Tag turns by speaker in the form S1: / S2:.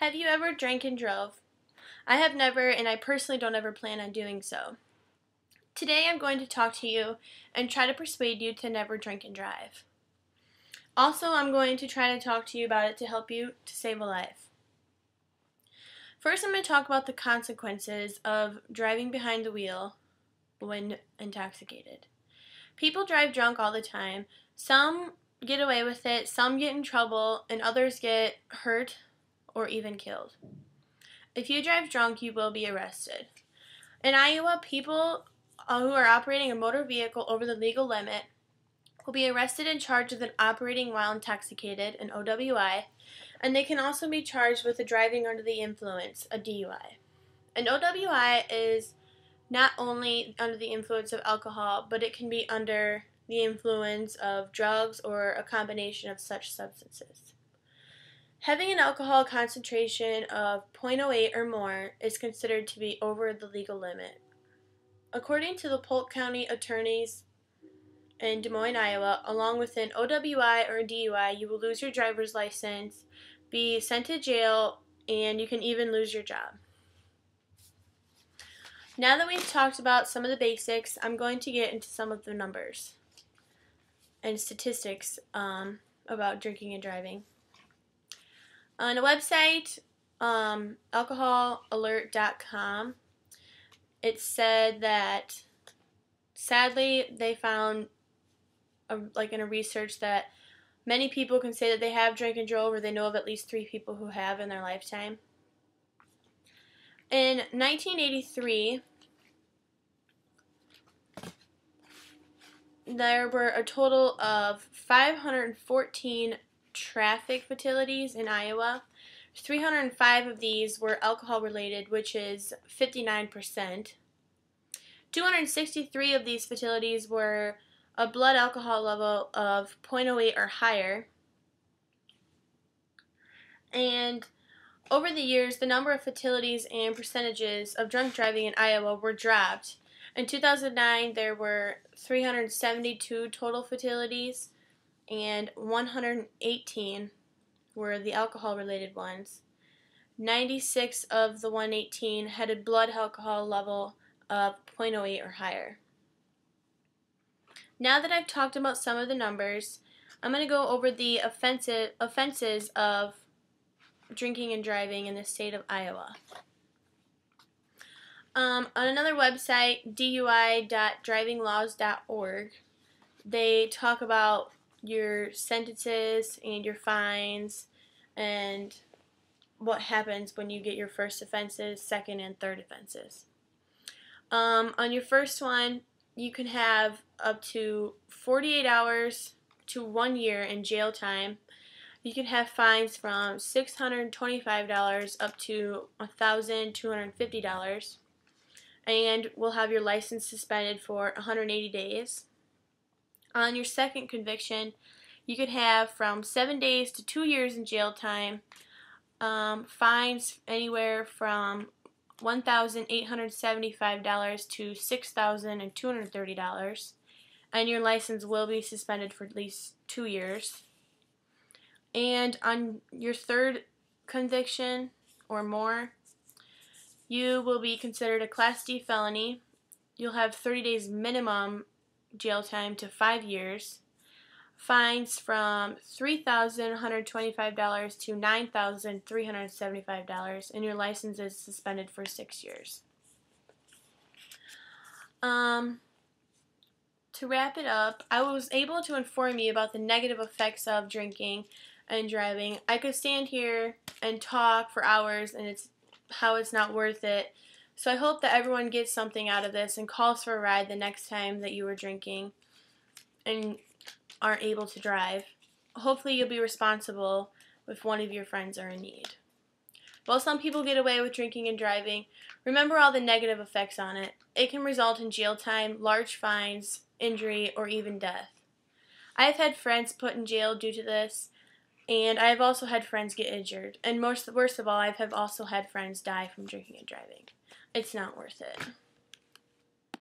S1: Have you ever drank and drove? I have never, and I personally don't ever plan on doing so. Today I'm going to talk to you and try to persuade you to never drink and drive. Also, I'm going to try to talk to you about it to help you to save a life. First, I'm going to talk about the consequences of driving behind the wheel when intoxicated. People drive drunk all the time. Some get away with it, some get in trouble, and others get hurt or even killed. If you drive drunk, you will be arrested. In Iowa, people who are operating a motor vehicle over the legal limit will be arrested and charged with an operating while intoxicated, an OWI, and they can also be charged with a driving under the influence, a DUI. An OWI is not only under the influence of alcohol, but it can be under the influence of drugs or a combination of such substances. Having an alcohol concentration of 0.08 or more is considered to be over the legal limit. According to the Polk County attorneys in Des Moines, Iowa, along with an OWI or a DUI, you will lose your driver's license, be sent to jail, and you can even lose your job. Now that we've talked about some of the basics, I'm going to get into some of the numbers and statistics about drinking and driving. On a website, alcoholalert.com, it said that sadly they found in a research that many people can say that they have drank and drove, or they know of at least 3 people who have in their lifetime. In 1983, there were a total of 514 traffic fatalities in Iowa. 305 of these were alcohol related, which is 59%. 263 of these fatalities were a blood alcohol level of 0.08 or higher. And over the years, the number of fatalities and percentages of drunk driving in Iowa were dropped. In 2009, there were 372 total fatalities, and 118 were the alcohol-related ones. 96 of the 118 had a blood alcohol level of 0.08 or higher. Now that I've talked about some of the numbers, I'm going to go over the offenses of drinking and driving in the state of Iowa. On another website, dui.drivinglaws.org, they talk about your sentences and your fines and what happens when you get your first offenses, second, and third offenses. On your first one, you can have up to 48 hours to 1 year in jail time. You can have fines from $625 up to $1,250, and will have your license suspended for 180 days. On your second conviction, you could have from 7 days to 2 years in jail time, fines anywhere from $1,875 to $6,230, and your license will be suspended for at least 2 years. And on your third conviction or more, you will be considered a Class D felony. You'll have 30 days minimum jail time to 5 years. Fines from $3,125 to $9,375, and your license is suspended for 6 years. To wrap it up, I was able to inform you about the negative effects of drinking and driving. I could stand here and talk for hours, and it's not worth it. So I hope that everyone gets something out of this and calls for a ride the next time that you are drinking and aren't able to drive. Hopefully you'll be responsible if one of your friends are in need. While some people get away with drinking and driving, remember all the negative effects on it. It can result in jail time, large fines, injury, or even death. I've had friends put in jail due to this, and I've also had friends get injured. And worst of all, I've also had friends die from drinking and driving. It's not worth it.